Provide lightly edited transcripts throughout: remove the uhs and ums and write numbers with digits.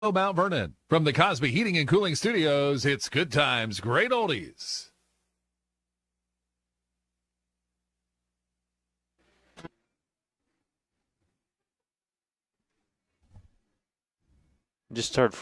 Mount Vernon. From the Cosby Heating and Cooling Studios, it's Good Times, Great Oldies. Just start.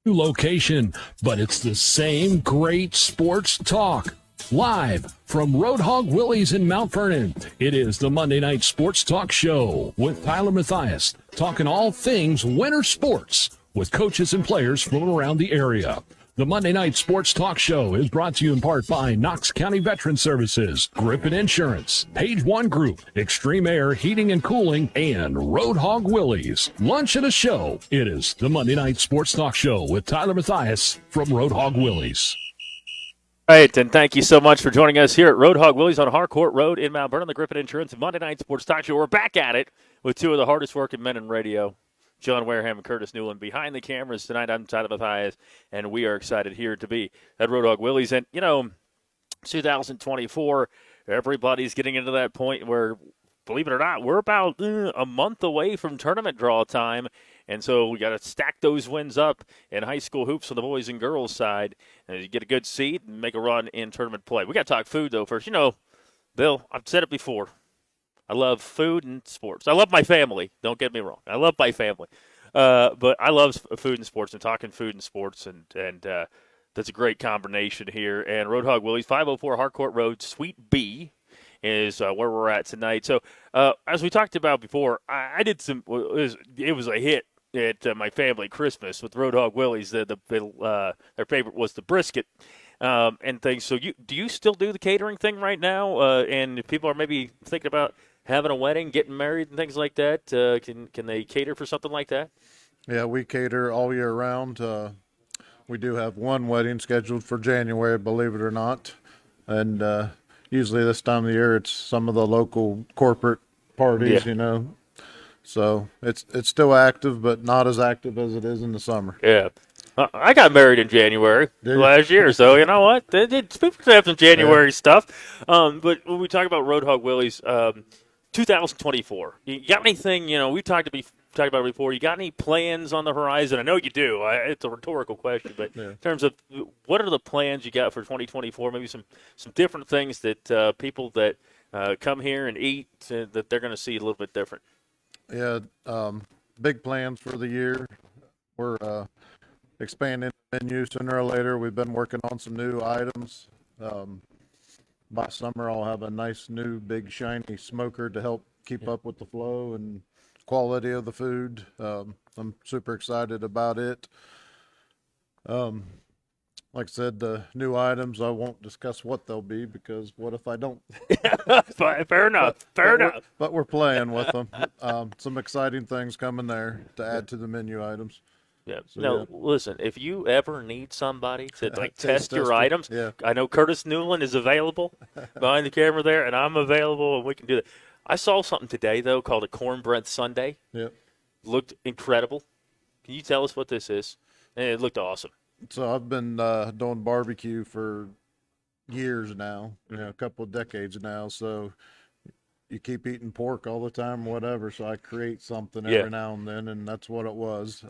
New location, but it's the same great sports talk. Live from Roadhog Willie's in Mount Vernon, it is the Monday Night Sports Talk Show with Tyler Mathias, talking all things winter sports with coaches and players from around the area. The Monday Night Sports Talk Show is brought to you in part by Knox County Veteran Services, Griffin Insurance, Page One Group, Extreme Air Heating and Cooling, and Roadhog Willie's. Lunch and a show. It is the Monday Night Sports Talk Show with Tyler Mathias from Roadhog Willie's. All right, and thank you so much for joining us here at Roadhog Willie's on Harcourt Road in Mount Vernon, the Griffin Insurance and Monday Night Sports Talk Show. We're back at it with two of the hardest working men in radio, John Wareham and Curtis Newland. Behind the cameras tonight, I'm Tyler Mathias, and we are excited here to be at Roadhog Willie's. And, 2024, everybody's getting into that point where, believe it or not, we're about a month away from tournament draw time. And so we got to stack those wins up in high school hoops on the boys and girls side, and you get a good seat and make a run in tournament play. We got to talk food, though, first. Bill, I've said it before. I love food and sports. I love my family. Don't get me wrong. I love my family. But I love food and sports and talking food and sports, and that's a great combination here. And Roadhog Willie's, 504 Harcourt Road, Suite B, is where we're at tonight. So as we talked about before, I did some it was a hit at my family Christmas with Roadhog Willie's. Their favorite was the brisket and things. So do you still do the catering thing right now? And if people are maybe thinking about having a wedding, getting married, and things like that, can they cater for something like that? Yeah, we cater all year round. We do have one wedding scheduled for January, believe it or not, and usually this time of the year it's some of the local corporate parties, So it's still active, but not as active as it is in the summer. Yeah. I got married in January last year, so you know what? People have some January stuff. But when we talk about Roadhog Willie's, 2024, you got anything, we've talked about it before, you got any plans on the horizon? I know you do. It's a rhetorical question, but in terms of what are the plans you got for 2024, maybe some different things that people that come here and eat that they're going to see a little bit different? Yeah, big plans for the year. We're expanding the menu sooner or later. We've been working on some new items. By summer, I'll have a nice new big shiny smoker to help keep up with the flow and quality of the food. I'm super excited about it. Like I said, the new items, I won't discuss what they'll be because what if I don't? Fair enough. But we're playing with them. Some exciting things coming there to add to the menu items. Yeah. So, Listen, if you ever need somebody to test your it. items, I know Curtis Newland is available behind the camera there, and I'm available, and we can do that. I saw something today, though, called a cornbread sundae. Yep. Looked incredible. Can you tell us what this is? And it looked awesome. So I've been doing barbecue for years now, a couple of decades now. So you keep eating pork all the time, whatever. So I create something every now and then, and that's what it was.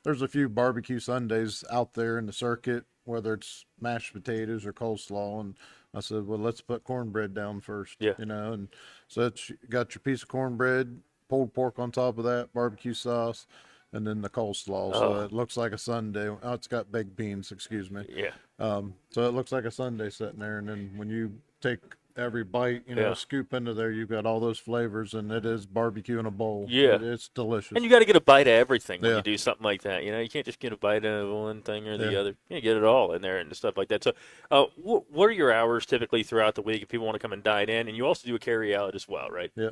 There's a few barbecue Sundays out there in the circuit, whether it's mashed potatoes or coleslaw. And I said, well, let's put cornbread down first, and so it's got your piece of cornbread, pulled pork on top of that, barbecue sauce, and then the coleslaw. So it looks like a sundae. Oh, it's got baked beans, excuse me. Yeah. So it looks like a sundae sitting there. And then when you take every bite, scoop into there, you've got all those flavors, and it is barbecue in a bowl. Yeah. It's delicious. And you got to get a bite of everything when you do something like that. You can't just get a bite of one thing or the other. You get it all in there and stuff like that. So what are your hours typically throughout the week if people want to come and dine in? And you also do a carry out as well, right? Yeah.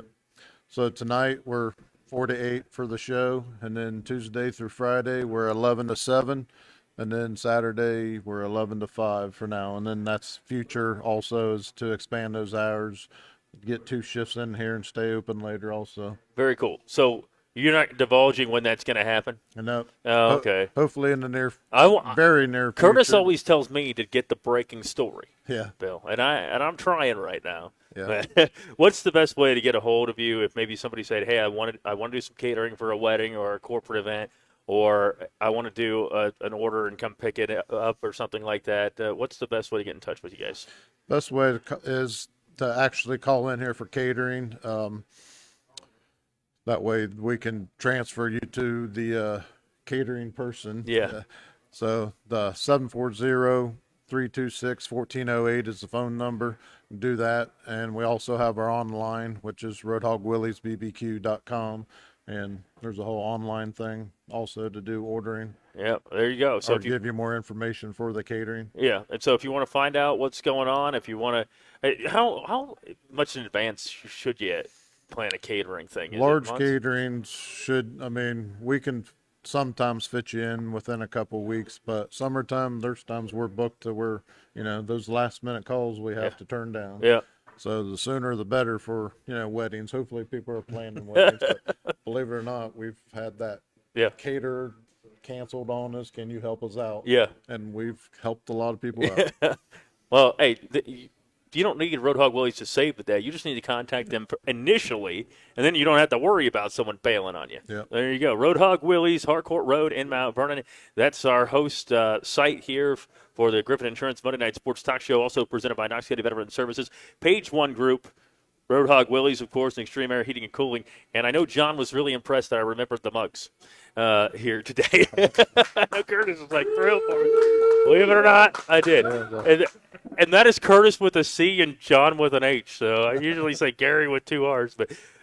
So tonight we're 4 to 8 for the show, and then Tuesday through Friday we're 11 to 7, and then Saturday we're 11 to 5 for now, and then that's future also is to expand those hours, get 2 shifts in here and stay open later also. Very cool. So you're not divulging when that's going to happen? No. Oh, okay. Hopefully in the very near future. Curtis always tells me to get the breaking story. Yeah. Bill, and I'm trying right now. Yeah. What's the best way to get a hold of you if maybe somebody said, hey, I want to do some catering for a wedding or a corporate event? or I want to do an order and come pick it up or something like that, what's the best way to get in touch with you guys? Best way is to actually call in here for catering. That way we can transfer you to the catering person. Yeah. So the 740-326-1408 is the phone number. Do that. And we also have our online, which is roadhogwilliesbbq.com. And there's a whole online thing also to do ordering. Yeah, there you go. So Or if you give you more information for the catering. Yeah, and so if you want to find out what's going on, if you want to, how much in advance should you plan a catering thing? Is it Large months? catering we can sometimes fit you in within a couple weeks, but summertime, there's times we're booked to where, those last minute calls we have to turn down. Yeah. So the sooner the better for, weddings. Hopefully people are planning weddings, but believe it or not, we've had that Yeah. caterer canceled on us. Can you help us out? Yeah. And we've helped a lot of people out. Well, hey, you don't need Roadhog Willys to save the day. You just need to contact them initially, and then you don't have to worry about someone bailing on you. Yep. There you go. Roadhog Willys, Harcourt Road in Mount Vernon. That's our host site here for the Griffin Insurance Monday Night Sports Talk Show, also presented by Knox County Veteran Services. Page One Group. Roadhog Willys, of course, and Extreme Air Heating and Cooling. And I know John was really impressed that I remembered the mugs here today. I know Curtis was like thrilled for me. Believe it or not, I did. And that is Curtis with a C and John with an H. So I usually say Gary with two R's.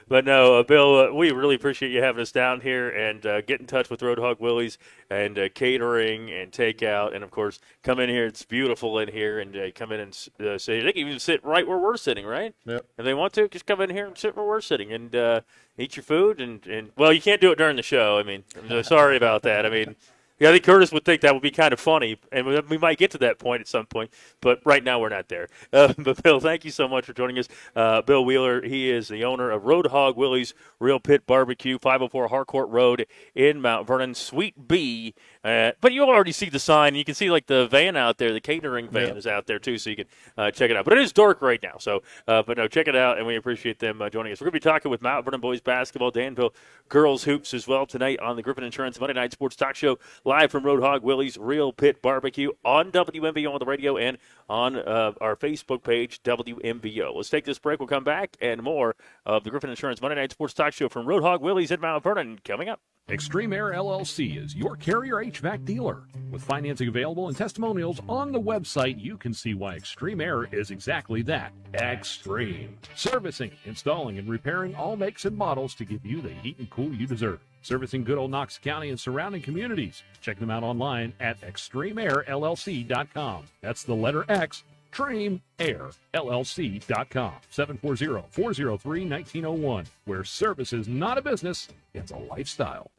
But no, Bill, we really appreciate you having us down here, and get in touch with Roadhog Willys and catering and takeout. And, of course, come in here. It's beautiful in here. And come in and say, they can even sit right where we're sitting, right? Yep. If they want to, just come in here and sit where we're sitting and eat your food. And well, you can't do it during the show. I mean, I'm sorry about that. I mean, yeah, I think Curtis would think that would be kind of funny, and we might get to that point at some point, but right now we're not there. But, Bill, thank you so much for joining us. Bill Wheeler, he is the owner of Roadhog Willys Real Pit Barbecue, 504 Harcourt Road in Mount Vernon, Suite B. But you already see the sign. You can see, like, the van out there. The catering van is out there, too, so you can check it out. But it is dark right now, so but no, check it out, and we appreciate them joining us. We're going to be talking with Mount Vernon boys basketball, Danville girls hoops as well tonight on the Griffin Insurance Monday Night Sports Talk Show, live from Roadhog Willys Real Pit Barbecue on WMBO on the radio and on our Facebook page, WMBO. Let's take this break. We'll come back, and more of the Griffin Insurance Monday Night Sports Talk Show from Roadhog Willys in Mount Vernon coming up. Extreme Air LLC is your Carrier HVAC dealer. With financing available and testimonials on the website, you can see why Extreme Air is exactly that. Extreme. Servicing, installing, and repairing all makes and models to give you the heat and cool you deserve. Servicing good old Knox County and surrounding communities. Check them out online at extremeairllc.com. That's the letter X, extremeairllc.com. 740-403-1901. Where service is not a business, it's a lifestyle.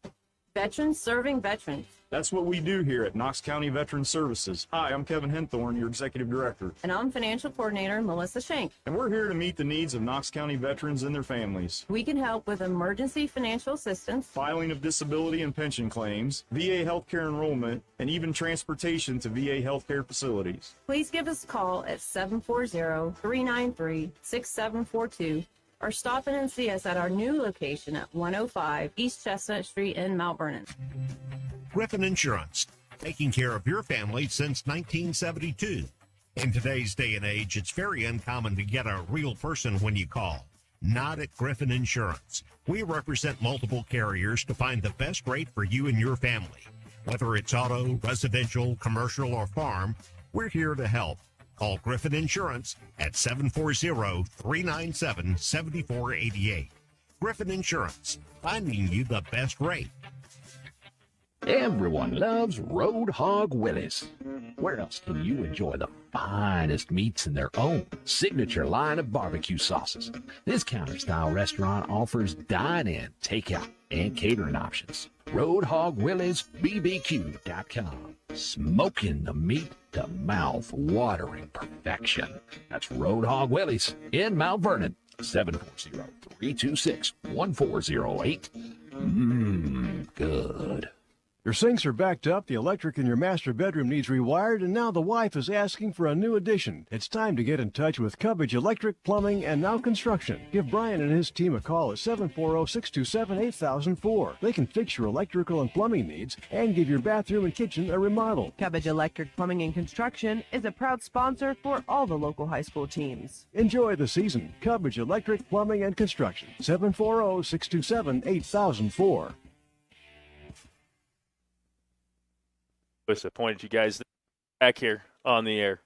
Veterans serving veterans. That's what we do here at Knox County Veteran Services. Hi, I'm Kevin Henthorne, your Executive Director. And I'm Financial Coordinator Melissa Schenk. And we're here to meet the needs of Knox County veterans and their families. We can help with emergency financial assistance, Filing of disability and pension claims, VA healthcare enrollment, and even transportation to VA healthcare facilities. Please give us a call at 740-393-6742 or stop in and see us at our new location at 105 East Chestnut Street in Mount Vernon. Griffin Insurance, taking care of your family since 1972. In today's day and age, it's very uncommon to get a real person when you call. Not at Griffin Insurance. We represent multiple carriers to find the best rate for you and your family. Whether it's auto, residential, commercial, or farm, we're here to help. Call Griffin Insurance at 740-397-7488. Griffin Insurance, finding you the best rate. Everyone loves Roadhog Willys. Where else can you enjoy the finest meats in their own signature line of barbecue sauces? This counter-style restaurant offers dine-in, takeout, and catering options. RoadhogWillysBBQ.com. Smoking the meat to mouth-watering perfection. That's Roadhog Willys in Mount Vernon. 740-326-1408. Good. Your sinks are backed up, the electric in your master bedroom needs rewired, and now the wife is asking for a new addition. It's time to get in touch with Cubbage Electric, Plumbing, and Now Construction. Give Brian and his team a call at 740-627-8004. They can fix your electrical and plumbing needs and give your bathroom and kitchen a remodel. Cubbage Electric, Plumbing, and Construction is a proud sponsor for all the local high school teams. Enjoy the season. Cubbage Electric, Plumbing, and Construction. 740-627-8004. Disappointed you guys back here on the air.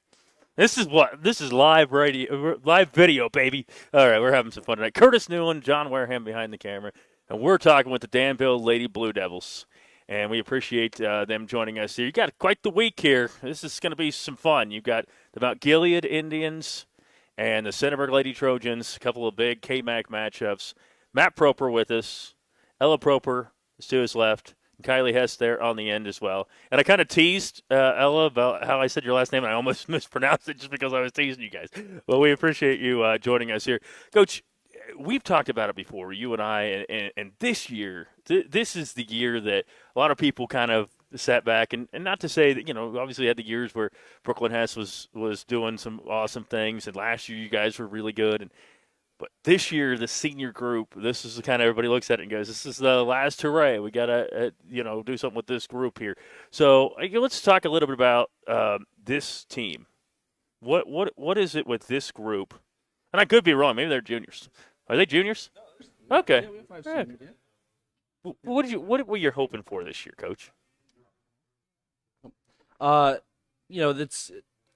This is live radio, live video, baby. All right, we're having some fun tonight. Curtis Newland, John Wareham behind the camera, and we're talking with the Danville Lady Blue Devils, and we appreciate them joining us here. You got quite the week here. This is going to be some fun. You've got the Mount Gilead Indians and the Centerburg Lady Trojans, a couple of big K-MAC matchups. Matt Proper with us, Ella Proper is to his left, Kylie Hess there on the end as well. And I kind of teased Ella about how I said your last name, and I almost mispronounced it just because I was teasing you guys. Well, we appreciate you joining us here. Coach, we've talked about it before, you and I, and this year, this is the year that a lot of people kind of sat back, and not to say that, obviously had the years where Brooklyn Hess was doing some awesome things, and last year you guys were really good, but this year, the senior group, this is the kind of everybody looks at it and goes, this is the last hooray. We got to, do something with this group here. So let's talk a little bit about this team. What is it with this group? And I could be wrong. Maybe they're juniors. Are they juniors? No, okay. Yeah, we have 5 seniors, yeah. What were you hoping for this year, Coach?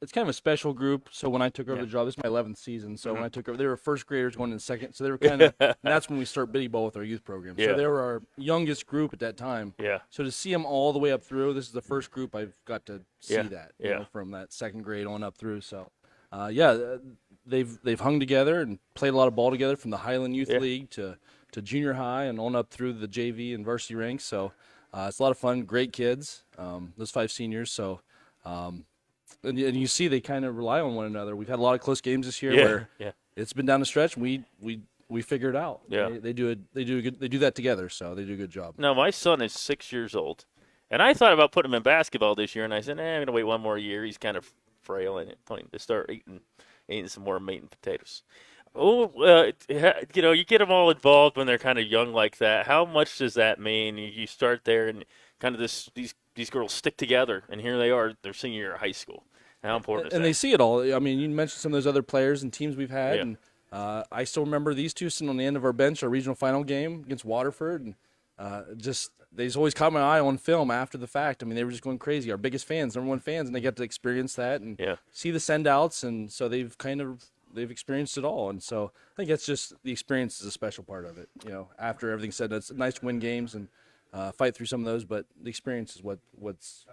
It's kind of a special group. So when I took over the job, this is my 11th season. So when I took over, they were first graders going into second. So they were kind of, and that's when we start Biddy Ball with our youth program. Yeah. So they were our youngest group at that time. Yeah. So to see them all the way up through, this is the first group I've got to see that, Yeah. from that second grade on up through. So, they've hung together and played a lot of ball together from the Highland Youth League to junior high and on up through the JV and varsity ranks. So it's a lot of fun, great kids, those 5 seniors. So, and you see they kind of rely on one another. We've had a lot of close games this year where it's been down the stretch. And we figure it out. Yeah. They do that together. So they do a good job. Now my son is 6 years old, and I thought about putting him in basketball this year, and I said, I'm going to wait one more year. He's kind of frail and to start eating some more meat and potatoes. You get them all involved when they're kind of young like that. How much does that mean? You start there and kind of these girls stick together, and here they are, their senior year of high school. How important is that? And they see it all. I mean, you mentioned some of those other players and teams we've had, and I still remember these two sitting on the end of our bench, our regional final game against Waterford, and they just always caught my eye on film after the fact. I mean, they were just going crazy. Our biggest fans, number 1 fans, and they got to experience that and see the send-outs, and so they've experienced it all. And so I think that's just the experience is a special part of it. After everything's said, it's nice to win games and fight through some of those, but the experience is what's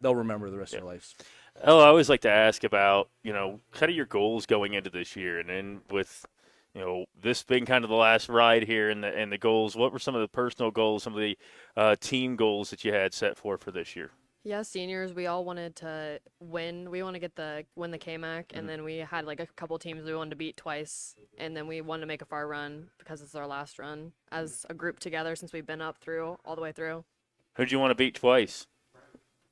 they'll remember the rest of their lives. I always like to ask about, kind of your goals going into this year, and then with, this being kind of the last ride here and the goals, what were some of the personal goals, some of the team goals that you had set for this year? Yeah, seniors, we all wanted to win. We want to win the K-MAC, and then we had a couple teams we wanted to beat twice, and then we wanted to make a far run because it's our last run as a group together since we've been up through all the way through. Who'd you want to beat twice?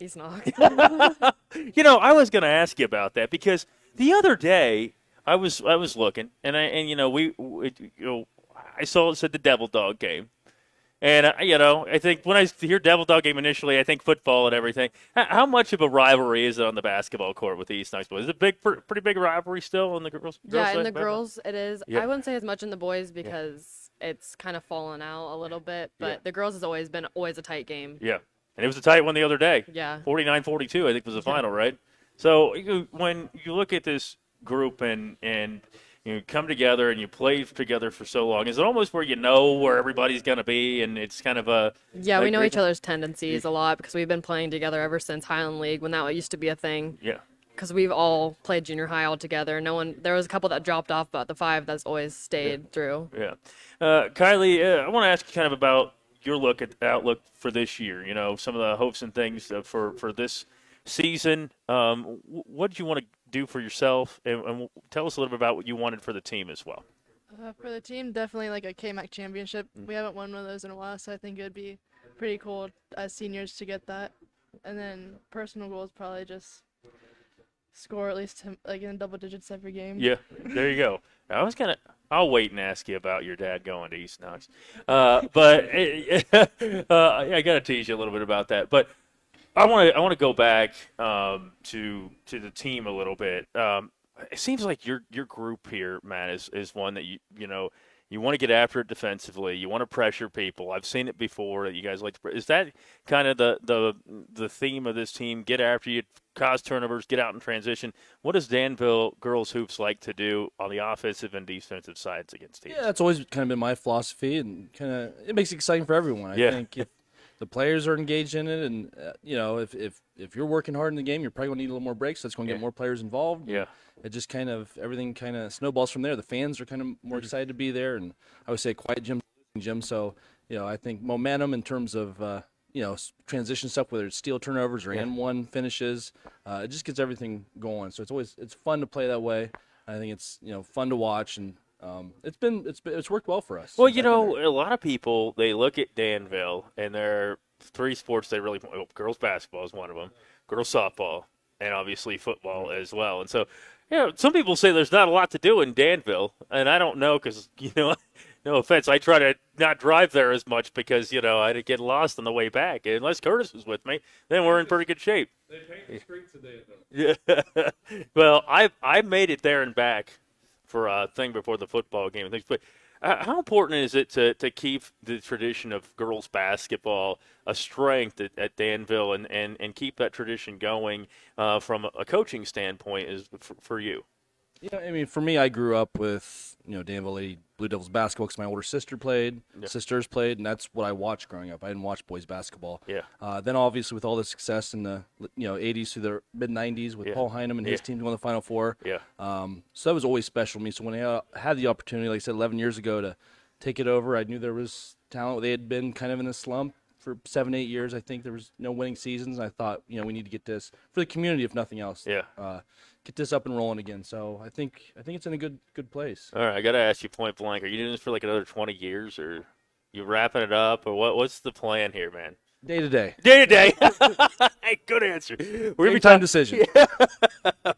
East Knock. I was going to ask you about that because the other day I was looking and I saw it said the Devil Dog game. And, I think when I hear Devil Dog game initially, I think football and everything. How much of a rivalry is it on the basketball court with the East Knox boys? Is it pretty big rivalry still in the girls? Yeah, in the girls it is. Yeah. I wouldn't say as much in the boys because it's kind of fallen out a little bit. But the girls has always been a tight game. Yeah. And it was a tight one the other day. Yeah. 49-42, I think, was the final, right? So when you look at this group and you come together and you play together for so long, is it almost where you know where everybody's going to be and it's kind of a... Yeah, we know each other's tendencies a lot because we've been playing together ever since Highland League when that used to be a thing. Yeah. Because we've all played junior high all together. There was a couple that dropped off, but the 5 that's always stayed through. Yeah. Kylie, I want to ask you kind of about your outlook for this year, some of the hopes and things for this season. What did you want to do for yourself? And tell us a little bit about what you wanted for the team as well. For the team, definitely a K-MAC championship. We haven't won one of those in a while, so I think it would be pretty cool as seniors to get that. And then personal goal is probably just score at least like in double digits every game. Yeah, there you go. I'll wait and ask you about your dad going to East Knox. But I got to tease you a little bit about that. But I want to go back to the team a little bit. It seems like your group here, Matt, is one that you want to get after it defensively. You want to pressure people. I've seen it before that you guys like to. Is that kind of the theme of this team? Get after you, cause turnovers, get out in transition. What does Danville girls hoops like to do on the offensive and defensive sides against teams? Yeah, that's always kind of been my philosophy, and it makes it exciting for everyone. I think if the players are engaged in it, and if you're working hard in the game, you're probably going to need a little more breaks. So that's going to get more players involved. Yeah. It just everything snowballs from there. The fans are kind of more excited to be there, and I would say quiet gym. So I think momentum in terms of transition stuff, whether it's steal turnovers or and one finishes, it just gets everything going. So it's fun to play that way. I think it's fun to watch, and it's worked well for us. Well, a lot of people, they look at Danville and there are three sports they really girls basketball is one of them, girls softball, and obviously football as well. And so, some people say there's not a lot to do in Danville, and I don't know because, no offense, I try to not drive there as much because, I'd get lost on the way back. Unless Curtis was with me, then we're in pretty good shape. They paint the streets of Danville. Yeah. Well, I made it there and back for a thing before the football game and things. But how important is it to keep the tradition of girls basketball a strength at Danville and keep that tradition going from a coaching standpoint for you? Yeah, for me, I grew up with Danville Lady Blue Devils basketball because my older sister played, sisters played, and that's what I watched growing up. I didn't watch boys basketball. Yeah. Then obviously with all the success in the 80s through the mid 90s with Paul Heinem and his team going to the Final Four. Yeah. So that was always special to me. So when I had the opportunity, like I said, 11 years ago to take it over, I knew there was talent. They had been kind of in a slump for 7-8 years. I think there was no winning seasons. And I thought, we need to get this for the community, if nothing else. Yeah. Get this up and rolling again. So I think it's in a good place. All right, I got to ask you point blank: are you doing this for like another 20 years, or you wrapping it up, or what's the plan here, man? Day to day. Day to day. Good answer. We're time decision.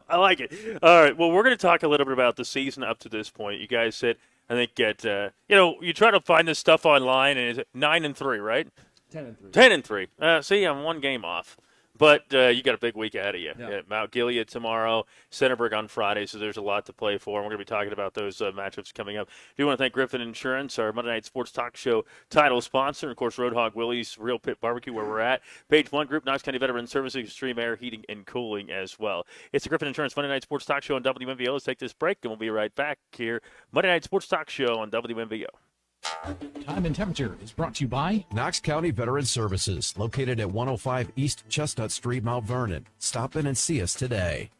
I like it. All right. Well, we're going to talk a little bit about the season up to this point. You guys said, I think, you try to find this stuff online, and it's 9-3, right? 10-3. 10-3. See, I'm one game off. But you got a big week ahead of you. Yeah. Mount Gilead tomorrow, Centerburg on Friday, so there's a lot to play for. And we're going to be talking about those matchups coming up. I do want to thank Griffin Insurance, our Monday Night Sports Talk Show title sponsor. And, of course, Roadhog Willy's Real Pit Barbecue, where we're at. Page One Group, Knox County Veteran Services, Extreme Air Heating and Cooling as well. It's the Griffin Insurance Monday Night Sports Talk Show on WMVO. Let's take this break, and we'll be right back here. Monday Night Sports Talk Show on WMVO. Time and Temperature is brought to you by Knox County Veteran Services, located at 105 East Chestnut Street, Mount Vernon. Stop in and see us today.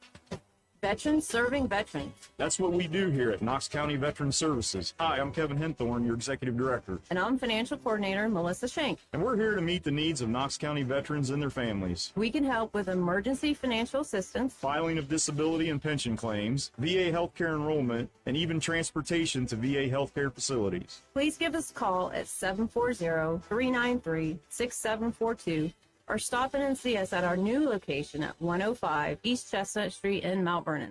Veterans serving veterans. That's what we do here at Knox County Veteran Services. Hi, I'm Kevin Henthorne, your Executive Director. And I'm Financial Coordinator Melissa Schenk. And we're here to meet the needs of Knox County veterans and their families. We can help with emergency financial assistance, filing of disability and pension claims, VA healthcare enrollment, and even transportation to VA healthcare facilities. Please give us a call at 740-393-6742 or stop in and see us at our new location at 105 East Chestnut Street in Mount Vernon.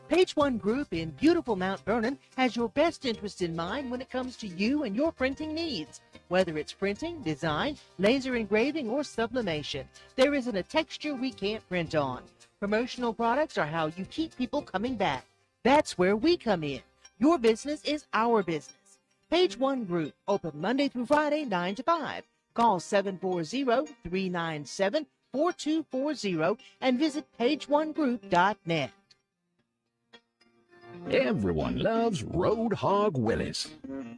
Page One Group in beautiful Mount Vernon has your best interest in mind when it comes to you and your printing needs. Whether it's printing, design, laser engraving, or sublimation, there isn't a texture we can't print on. Promotional products are how you keep people coming back. That's where we come in. Your business is our business. Page One Group, open Monday through Friday, 9 to 5. Call 740-397-4240 and visit pageonegroup.net. Everyone loves Road Hog Willys.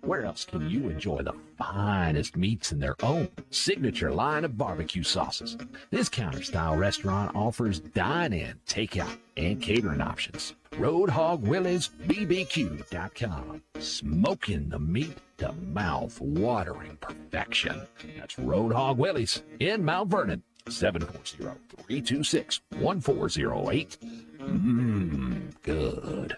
Where else can you enjoy the finest meats in their own signature line of barbecue sauces? This counter-style restaurant offers dine-in, takeout, and catering options. RoadHogWillysBBQ.com. Smoking the meat to mouth-watering perfection. That's Road Hog Willys in Mount Vernon. 740-326-1408. Good.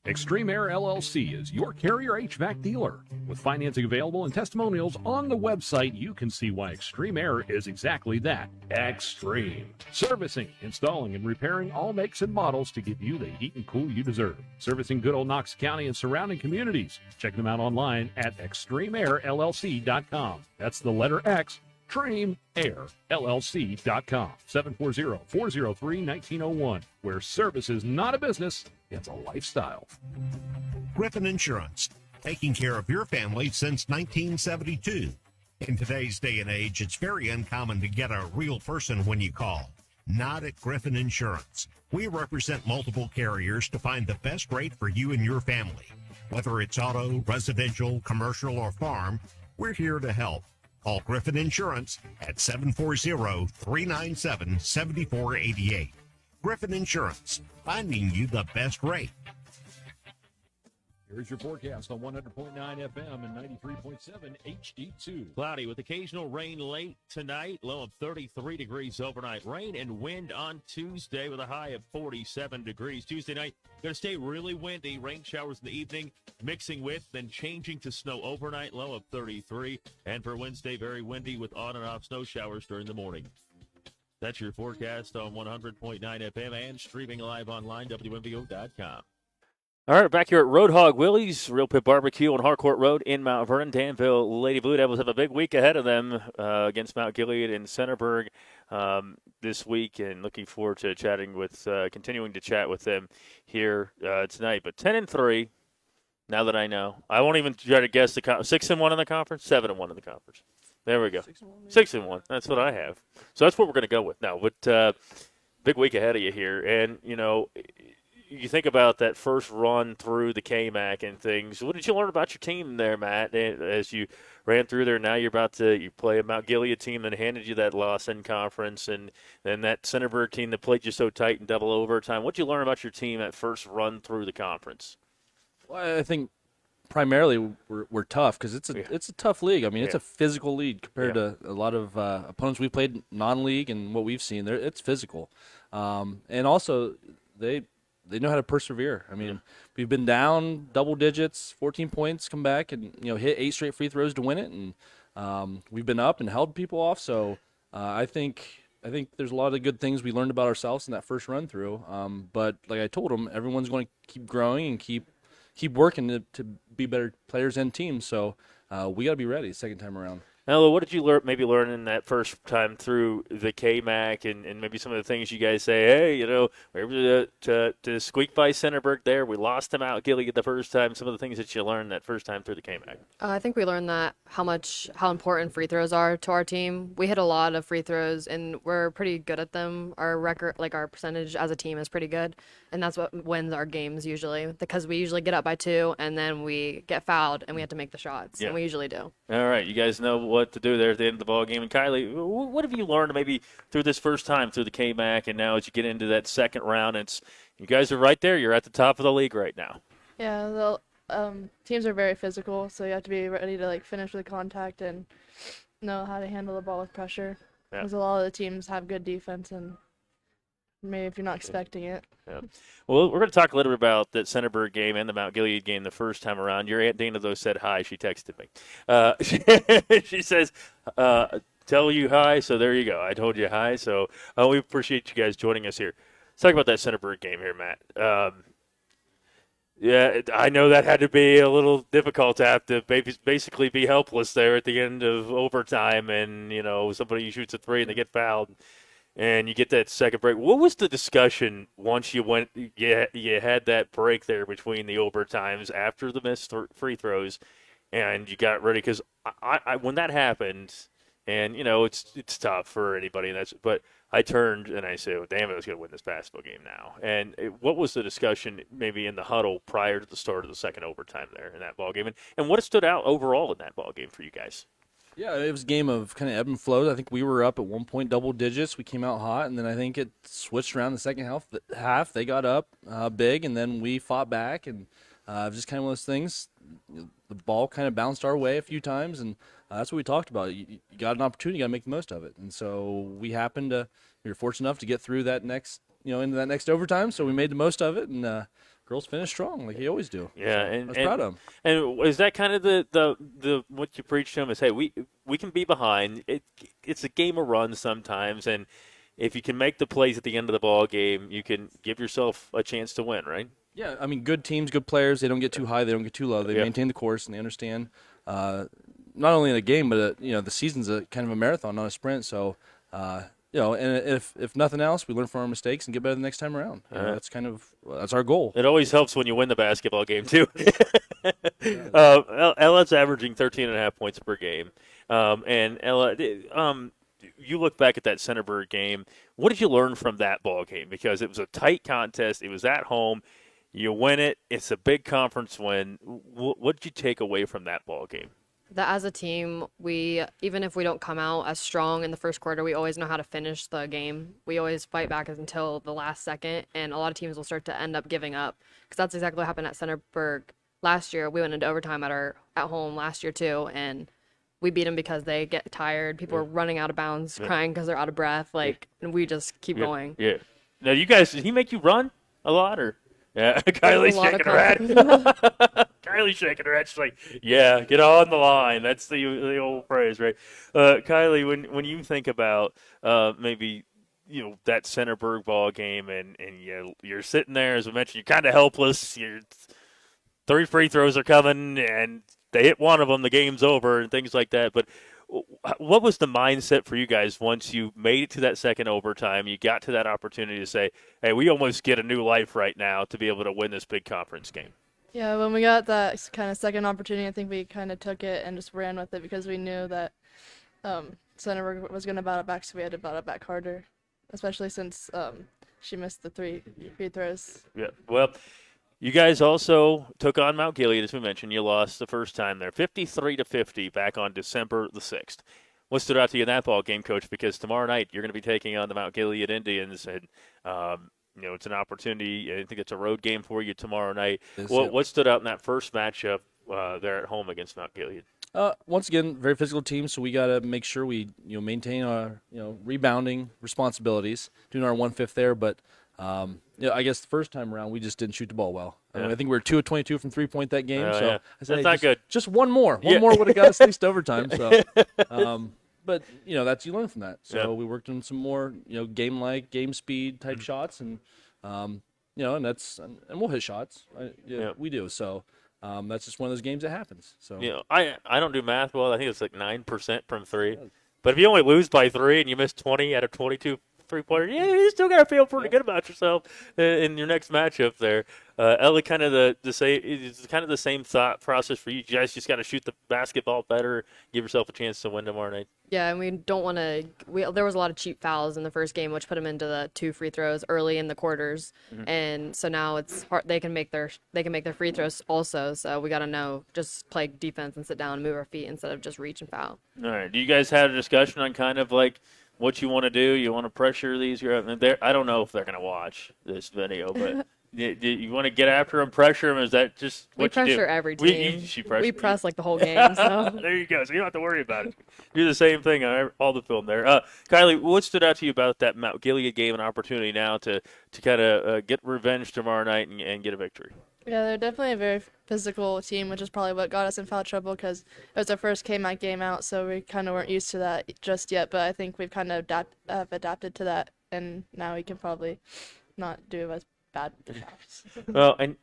Extreme Air LLC is your Carrier HVAC dealer. With financing available and testimonials on the website, you can see why Extreme Air is exactly that, extreme. Servicing, installing, and repairing all makes and models to give you the heat and cool you deserve. Servicing good old Knox County and surrounding communities. Check them out online at extremeairllc.com. That's the letter X, extremeairllc.com. 740-403-1901, where service is not a business, it's a lifestyle. Griffin Insurance, taking care of your family since 1972. In today's day and age, it's very uncommon to get a real person when you call. Not at Griffin Insurance. We represent multiple carriers to find the best rate for you and your family. Whether it's auto, residential, commercial, or farm, we're here to help. Call Griffin Insurance at 740-397-7488. Griffin Insurance, finding you the best rate. Here's your forecast on 100.9 FM and 93.7 HD2. Cloudy with occasional rain late tonight, low of 33 degrees overnight. Rain and wind on Tuesday with a high of 47 degrees. Tuesday night, going to stay really windy. Rain showers in the evening, mixing with, then changing to snow overnight, low of 33. And for Wednesday, very windy with on and off snow showers during the morning. That's your forecast on 100.9 FM and streaming live online, WMVO.com. All right, back here at Roadhog Willie's, Real Pit Barbecue on Harcourt Road in Mount Vernon. Danville Lady Blue Devils have a big week ahead of them against Mount Gilead and Centerburg this week, and looking forward to continuing to chat with them here tonight. But 10-3, now that I know, I won't even try to guess the 6-1 in the conference, 7-1 in the conference. There we go. 6-1. That's what I have. So that's what we're going to go with now. But big week ahead of you here. And, you think about that first run through the KMAC and things. What did you learn about your team there, Matt, as you ran through there? Now you play a Mount Gilead team that handed you that loss in conference, and then that Centerburg team that played you so tight in double overtime. What did you learn about your team at first run through the conference? Well, I think primarily we're tough because it's a tough league. I mean, it's a physical league compared to a lot of opponents we played non-league and what we've seen. It's physical, and also they know how to persevere. I mean, we've been down double digits, 14 points, come back and hit 8 straight free throws to win it, and we've been up and held people off. So I think there's a lot of good things we learned about ourselves in that first run through. But like I told them, everyone's going to keep growing and keep working to be better players and teams. So we got to be ready second time around. Now, what did you learn in that first time through the KMAC and maybe some of the things you guys say, hey, we were able to squeak by Centerburg there. We lost them out Gilead the first time. Some of the things that you learned that first time through the KMAC. I think we learned that how important free throws are to our team. We hit a lot of free throws, and we're pretty good at them. Our record, our percentage as a team is pretty good, and that's what wins our games usually because we usually get up by 2, and then we get fouled, and we have to make the shots, and we usually do. All right, you guys know what to do there at the end of the ball game. And Kylie, what have you learned maybe through this first time through the KMAC, and now as you get into that second round, you guys are right there. You're at the top of the league right now. Yeah, the teams are very physical, so you have to be ready to finish with contact and know how to handle the ball with pressure. Because a lot of the teams have good defense, and maybe if you're not expecting it. Yeah. Well, we're going to talk a little bit about that Centerburg game and the Mount Gilead game the first time around. Your Aunt Dana, though, said hi. She texted me. She says, tell you hi, so there you go. I told you hi, so we appreciate you guys joining us here. Let's talk about that Centerburg game here, Matt. Yeah, I know that had to be a little difficult to have to basically be helpless there at the end of overtime, and, somebody shoots a 3 and they get fouled. And you get that second break. What was the discussion once you had that break there between the overtimes after the missed free throws, and you got ready? Because I when that happened, and it's tough for anybody. But I turned and I said, well, "Damn, I was going to win this basketball game now." And what was the discussion maybe in the huddle prior to the start of the second overtime there in that ball game, and what stood out overall in that ball game for you guys? Yeah, it was a game of kind of ebb and flow. I think we were up at one point double digits. We came out hot, and then I think it switched around the second half. They got up big, and then we fought back, and it was just kind of one of those things. The ball kind of bounced our way a few times, and that's what we talked about. You got an opportunity, you got to make the most of it. And so we were fortunate enough to get through that next, into that next overtime, so we made the most of it, and girls finished strong like you always do. Yeah, so and I was proud of them. And is that kind of the what you preach to them is, hey, we can be behind. It's a game of runs sometimes, and if you can make the plays at the end of the ball game, you can give yourself a chance to win, right? Yeah, I mean, good teams, good players. They don't get too high, they don't get too low. They maintain the course, and they understand not only in a game, but the season's a kind of a marathon, not a sprint. So, and if nothing else, we learn from our mistakes and get better the next time around. That's our goal. It always helps when you win the basketball game too. Ella's averaging 13.5 points per game, and Ella, you look back at that Centerburg game. What did you learn from that ball game? Because it was a tight contest. It was at home. You win it. It's a big conference win. What did you take away from that ball game? That as a team, even if we don't come out as strong in the first quarter, we always know how to finish the game. We always fight back until the last second, and a lot of teams will start to end up giving up because that's exactly what happened at Centerburg last year. We went into overtime at home last year too, and we beat them because they get tired. People are running out of bounds, crying because they're out of breath. And we just keep going. Yeah. Now, you guys, did he make you run a lot, or? Yeah, Kylie's shaking her head. Kylie's shaking her head. She's like, "Yeah, get on the line." That's the old phrase, right? Kylie, when you think about maybe that Centerburg ball game, and you're sitting there, as we mentioned, you're kind of helpless. 3 free throws are coming, and they hit one of them, the game's over, and things like that. But what was the mindset for you guys once you made it to that second overtime? You got to that opportunity to say, hey, we almost get a new life right now to be able to win this big conference game. Yeah, when we got that kind of second opportunity, I think we kind of took it and just ran with it because we knew that Centerburg was going to battle back, so we had to battle back harder, especially since she missed the 3 free throws. Yeah, well, you guys also took on Mount Gilead, as we mentioned. You lost the first time there, 53-50, back on December the 6th. What stood out to you in that ball game, Coach? Because tomorrow night you're going to be taking on the Mount Gilead Indians, and it's an opportunity. I think it's a road game for you tomorrow night. What stood out in that first matchup there at home against Mount Gilead? Once again, very physical team, so we got to make sure we maintain our rebounding responsibilities, doing our 1/5 there, but. I guess the first time around we just didn't shoot the ball well. I think we were 2 of 22 from 3-point that game. I said, that's not good. Just one more. One more would have got us at least overtime. So, but that's you learn from that. So we worked on some more game speed type shots, and and we'll hit shots. We do. So that's just one of those games that happens. So I don't do math well. I think it's like 9% from 3. But if you only lose by 3 and you miss 20 out of 22. 3-pointer, you still got to feel pretty good about yourself in your next matchup there. Ella, kind of the same thought process for you. You guys just got to shoot the basketball better, give yourself a chance to win tomorrow night. Yeah, and we don't want to. There was a lot of cheap fouls in the first game, which put them into the 2 free throws early in the quarters, and so now it's hard. They can make their free throws also. So we got to just play defense and sit down and move our feet instead of just reach and foul. All right. Do you guys have a discussion on kind of like what you want to do? You want to pressure these? I don't know if they're going to watch this video, but you want to get after them, pressure them? Is that just what you do? We pressure every team. We press like the whole game. So. There you go. So you don't have to worry about it. Do the same thing on all the film there. Kylie, what stood out to you about that Mount Gilead game, an opportunity now to kind of get revenge tomorrow night and get a victory? Yeah, they're definitely a very physical team, which is probably what got us in foul trouble because it was our first KMAC game out, so we kind of weren't used to that just yet. But I think we've kind of adapted to that, and now we can probably not do as bad. Well, and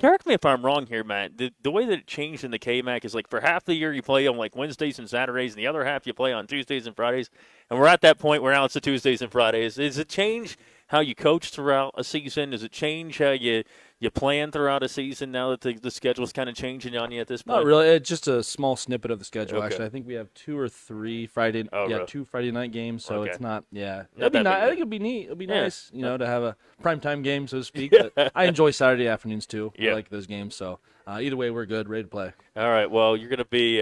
correct me if I'm wrong here, Matt. The way that it changed in the KMAC is like for half the year you play on like Wednesdays and Saturdays, and the other half you play on Tuesdays and Fridays. And we're at that point where now it's the Tuesdays and Fridays. Does it change how you coach throughout a season? Does it change how you plan throughout a season now that the schedule's kind of changing on you at this point? Not really. It's just a small snippet of the schedule, Okay. Actually. I think we have 2 or 3 Friday really? 2 Friday night games, so Okay. it's not, Not It'd be that nice. big. I think it'd be neat. It'd be nice, to have a primetime game, so to speak. But I enjoy Saturday afternoons, too. Yeah. I like those games, so either way, we're good, ready to play. All right. Well, you're going to be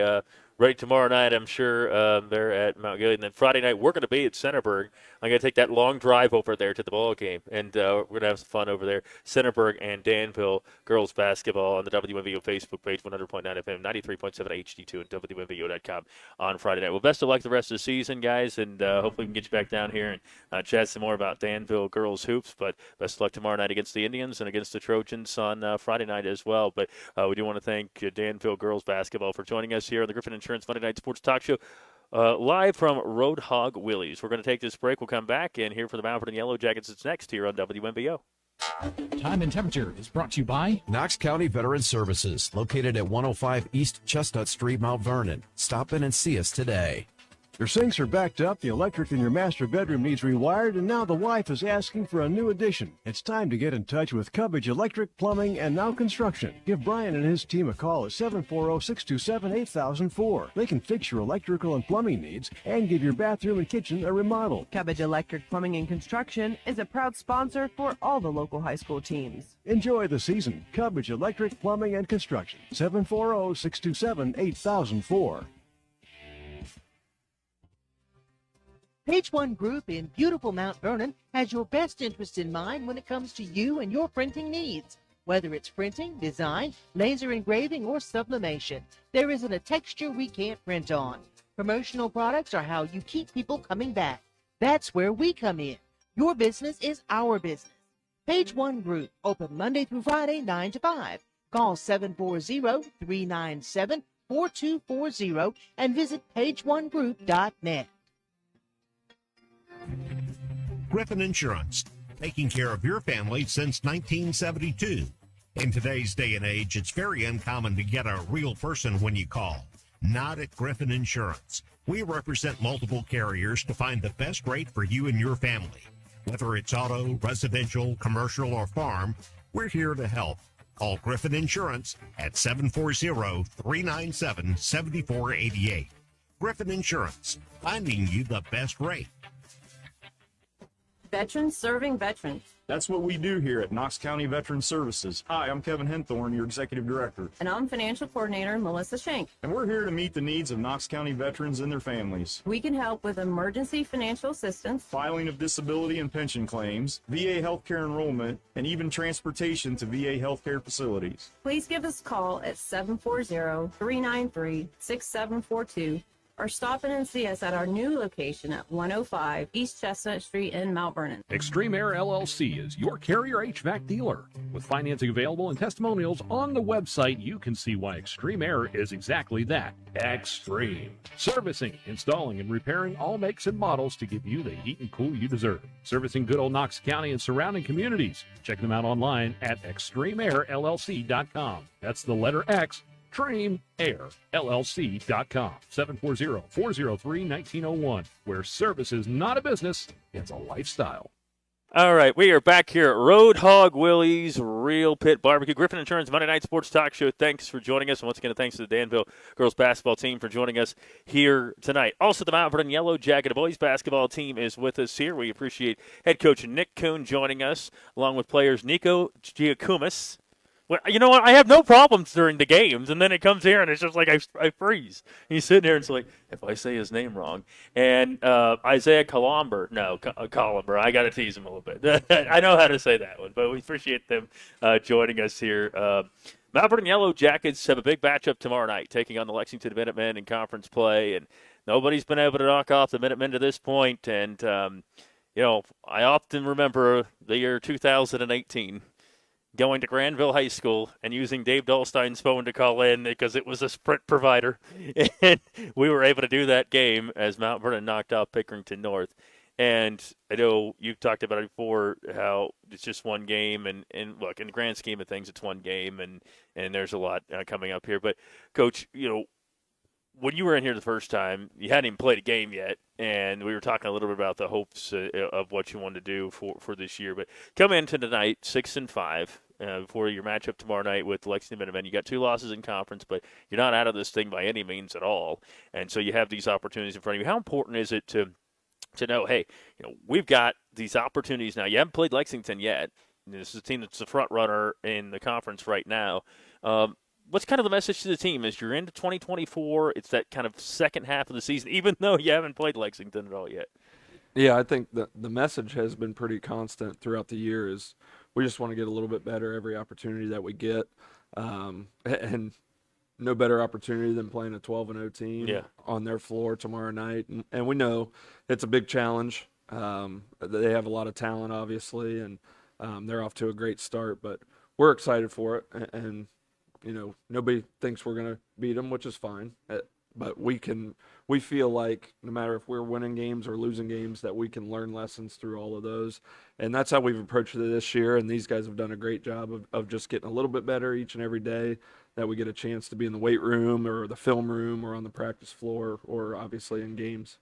right tomorrow night, I'm sure they're at Mount Gilead. And then Friday night, we're going to be at Centerburg. I'm going to take that long drive over there to the ball game, and we're going to have some fun over there. Centerburg and Danville girls basketball on the WMVO Facebook page, 100.9 FM, 93.7 HD2, and WMVO.com on Friday night. Well, best of luck the rest of the season, guys, and hopefully we can get you back down here and chat some more about Danville girls hoops. But best of luck tomorrow night against the Indians and against the Trojans on Friday night as well. But we do want to thank Danville girls basketball for joining us here on the Griffin Insurance Monday Night Sports Talk Show. Live from Roadhog Willys. We're going to take this break. We'll come back and hear from the Mount Vernon Yellow Jackets. It's next here on WMBO. Time and temperature is brought to you by Knox County Veteran Services, located at 105 East Chestnut Street, Mount Vernon. Stop in and see us today. Your sinks are backed up, the electric in your master bedroom needs rewired, and now the wife is asking for a new addition. It's time to get in touch with Cubbage Electric, Plumbing, and Now Construction. Give Brian and his team a call at 740-627-8004. They can fix your electrical and plumbing needs and give your bathroom and kitchen a remodel. Cubbage Electric Plumbing and Construction is a proud sponsor for all the local high school teams. Enjoy the season. Cubbage Electric, Plumbing, and Construction. 740-627-8004. Page One Group in beautiful Mount Vernon has your best interest in mind when it comes to you and your printing needs. Whether it's printing, design, laser engraving, or sublimation, there isn't a texture we can't print on. Promotional products are how you keep people coming back. That's where we come in. Your business is our business. Page One Group, open Monday through Friday, 9 to 5. Call 740-397-4240 and visit pageonegroup.net. Griffin Insurance, taking care of your family since 1972. In today's day and age, it's very uncommon to get a real person when you call. Not at Griffin Insurance. We represent multiple carriers to find the best rate for you and your family. Whether it's auto, residential, commercial, or farm, we're here to help. Call Griffin Insurance at 740-397-7488. Griffin Insurance, finding you the best rate. Veterans serving veterans. That's what we do here at Knox County Veteran Services. Hi, I'm Kevin Henthorne, your Executive Director. And I'm Financial Coordinator Melissa Schenk. And we're here to meet the needs of Knox County veterans and their families. We can help with emergency financial assistance, Filing of disability and pension claims, VA healthcare enrollment, and even transportation to VA healthcare facilities. Please give us a call at 740-393-6742 or stop in and see us at our new location at 105 East Chestnut Street in Mount Vernon. Extreme Air LLC is your carrier HVAC dealer. With financing available and testimonials on the website, you can see why Extreme Air is exactly that. Extreme. Servicing, installing, and repairing all makes and models to give you the heat and cool you deserve. Servicing good old Knox County and surrounding communities. Check them out online at extremeairllc.com. That's the letter X. ExtremeAirLLC.com. 740-403-1901. Where service is not a business, it's a lifestyle. All right, we are back here at Roadhog Willys Real Pit Barbecue. Griffin Insurance Monday Night Sports Talk Show. Thanks for joining us. And once again, thanks to the Danville girls basketball team for joining us here tonight. Also, the Mount Vernon Yellow Jacket boys basketball team is with us here. We appreciate head coach Nick Kuhn joining us, along with players Nico Giacomis. Well, you know what? I have no problems during the games, and then it comes here, and it's just like I freeze. He's sitting there, and it's like, if I say his name wrong. And Isaiah Colomber. No, Colomber. I got to tease him a little bit. I know how to say that one, but we appreciate them joining us here. Mount Vernon Yellow Jackets have a big matchup tomorrow night, taking on the Lexington Minutemen in conference play, and nobody's been able to knock off the Minutemen to this point. And, you know, I often remember the year 2018. Going to Granville High School and using Dave Dahlstein's phone to call in because it was a Sprint provider. And we were able to do that game as Mount Vernon knocked off Pickerington North. And I know you've talked about it before, how it's just one game. And look, in the grand scheme of things, it's one game, and there's a lot coming up here. But, Coach, you know, when you were in here the first time, you hadn't even played a game yet, and we were talking a little bit about the hopes of what you wanted to do for this year. But come into tonight 6-5 for your matchup tomorrow night with Lexington Minutemen. You got 2 losses in conference, but you're not out of this thing by any means at all. And so you have these opportunities in front of you. How important is it to know, hey, you know, we've got these opportunities now. You haven't played Lexington yet. This is a team that's the front runner in the conference right now. what's kind of the message to the team as you're into 2024? It's that kind of second half of the season, even though you haven't played Lexington at all yet. Yeah, I think the message has been pretty constant throughout the year is we just want to get a little bit better every opportunity that we get. And no better opportunity than playing a 12-0 team on their floor tomorrow night. And we know it's a big challenge. They have a lot of talent, obviously, and they're off to a great start. But we're excited for it. And nobody thinks we're going to beat them, which is fine. But we feel like no matter if we're winning games or losing games, that we can learn lessons through all of those. And that's how we've approached it this year. And these guys have done a great job of just getting a little bit better each and every day that we get a chance to be in the weight room or the film room or on the practice floor or obviously in games.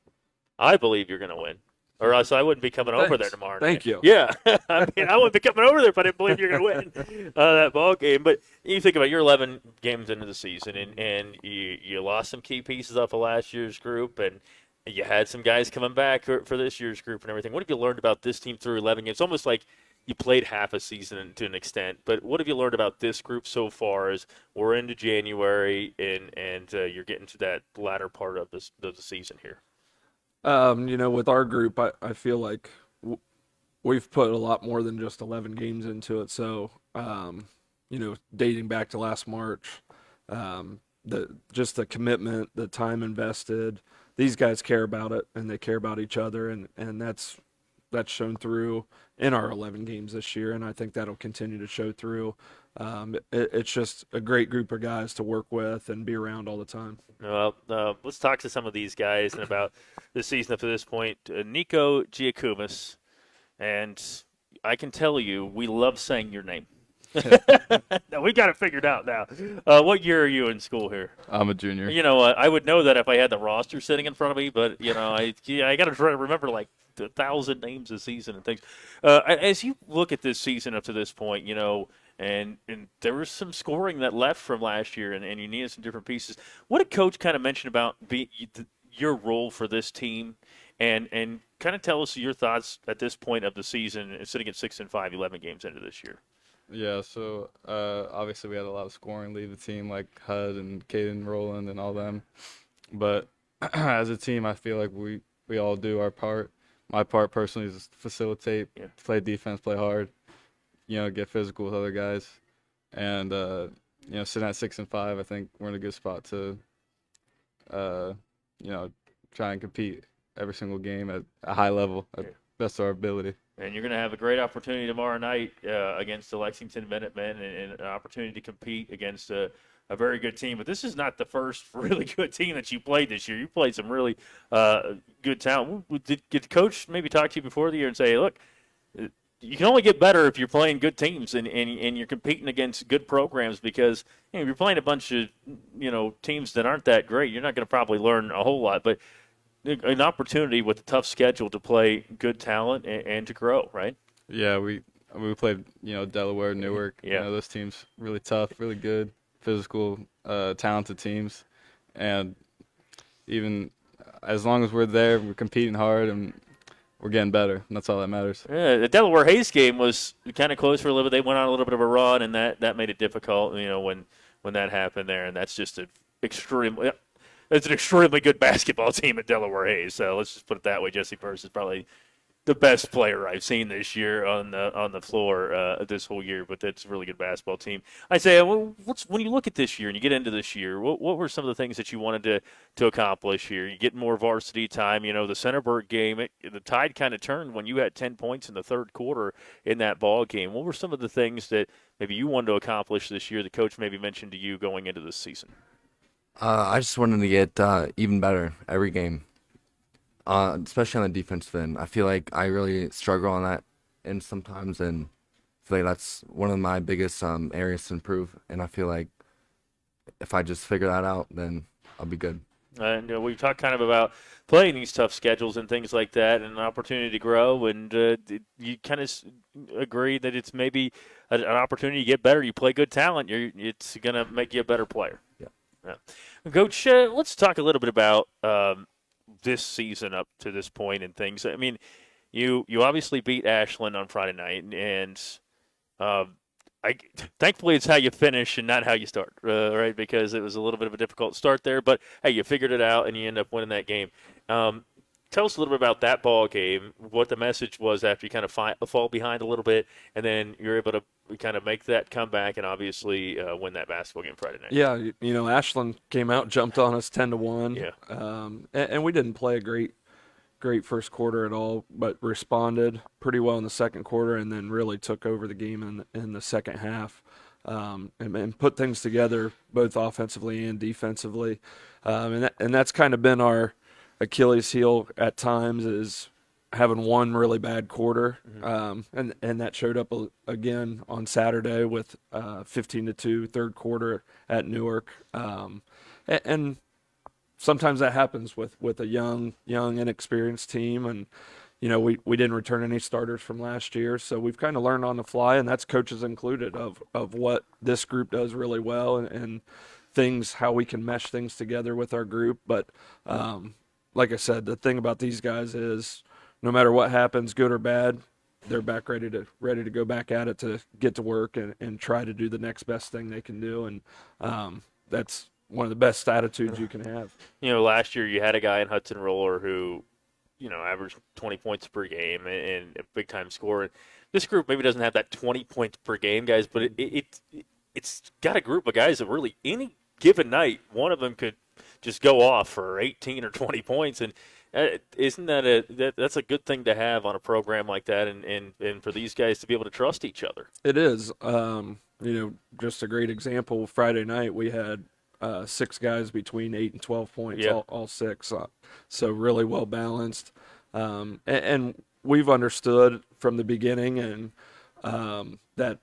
I believe you're going to win. Or else I wouldn't be coming over there tomorrow night. Thank you. Yeah. I wouldn't be coming over there if I didn't believe you're going to win that ball game. But you think about your 11 games into the season, and you lost some key pieces off of last year's group, and you had some guys coming back for this year's group and everything. What have you learned about this team through 11 games? It's almost like you played half a season to an extent. But what have you learned about this group so far as we're into January and you're getting to that latter part of the season here? With our group, I feel like we've put a lot more than just 11 games into it. So, dating back to last March, the commitment, the time invested, these guys care about it and they care about each other. And that's shown through in our 11 games this year. And I think that'll continue to show through. It's just a great group of guys to work with and be around all the time. Well, let's talk to some of these guys and about the season up to this point. Nico Giacomis, and I can tell you, we love saying your name. No, we got it figured out now. What year are you in school here? I'm a junior. You know what? I would know that if I had the roster sitting in front of me, but I got to try to remember like 1,000 names a season and things. As you look at this season up to this point, and there was some scoring that left from last year, and you needed some different pieces. What did Coach kind of mention about your role for this team, and kind of tell us your thoughts at this point of the season, sitting at 6-5, 11 games into this year? Yeah, so obviously we had a lot of scoring leave the team, like Hud and Caden Rowland and all them. But as a team, I feel like we all do our part. My part personally is to facilitate, play defense, play hard, get physical with other guys. And, sitting at 6-5, I think we're in a good spot to, try and compete every single game at a high level, at best of our ability. And you're going to have a great opportunity tomorrow night against the Lexington Minutemen and an opportunity to compete against a very good team. But this is not the first really good team that you played this year. You played some really good talent. Did Coach maybe talk to you before the year and say, look, you can only get better if you're playing good teams and you're competing against good programs because if you're playing a bunch of teams that aren't that great, you're not going to probably learn a whole lot. But an opportunity with a tough schedule to play good talent and to grow, right? Yeah, we played, Delaware, Newark. Yeah. Those teams really tough, really good, physical, talented teams. And even as long as we're there, we're competing hard and we're getting better. And that's all that matters. Yeah, the Delaware Hayes game was kind of close for a little bit. They went on a little bit of a run, and that made it difficult, when that happened there. And that's just it's an extremely good basketball team at Delaware Hayes. So let's just put it that way. Jesse Purse is probably the best player I've seen this year on the floor this whole year. But that's a really good basketball team. I say, when you look at this year and you get into this year, what were some of the things that you wanted to accomplish here? You get more varsity time. The Centerburg game, the tide kind of turned when you had 10 points in the third quarter in that ball game. What were some of the things that maybe you wanted to accomplish this year that Coach maybe mentioned to you going into this season? I just wanted to get even better every game, especially on the defensive end. I feel like I really struggle on that end sometimes, and I feel like that's one of my biggest areas to improve. And I feel like if I just figure that out, then I'll be good. And we've talked kind of about playing these tough schedules and things like that and an opportunity to grow. And you kind of agree that it's maybe an opportunity to get better. You play good talent, it's going to make you a better player. Yeah. Coach, let's talk a little bit about this season up to this point and things. I mean, you obviously beat Ashland on Friday night, and thankfully it's how you finish and not how you start, right? Because it was a little bit of a difficult start there, but hey, you figured it out and you end up winning that game. Tell us a little bit about that ball game, what the message was after you kind of fall behind a little bit, and then you're able to kind of make that comeback and obviously win that basketball game Friday night. Yeah, Ashland came out, jumped on us 10-1. Yeah. And we didn't play a great first quarter at all, but responded pretty well in the second quarter and then really took over the game in the second half and put things together both offensively and defensively. And that's kind of been our Achilles heel at times, is having one really bad quarter. And that showed up again on Saturday with 15-2 third quarter at Newark. And sometimes that happens with a young inexperienced team, and we didn't return any starters from last year, so we've kind of learned on the fly, and that's coaches included, of what this group does really well and how we can mesh things together with our group. But like I said, the thing about these guys is no matter what happens, good or bad, they're back ready to go back at it, to get to work and try to do the next best thing they can do, and that's one of the best attitudes you can have. Last year you had a guy in Hudson Roller who, averaged 20 points per game and a big-time scorer. This group maybe doesn't have that 20 points per game, guys, but it's got a group of guys that really, any given night, one of them could just go off for 18 or 20 points. And isn't that's a good thing to have on a program like that, and for these guys to be able to trust each other? It is. Just a great example, Friday night we had 6 guys between 8 and 12 points, all 6. So really well balanced. And we've understood from the beginning and that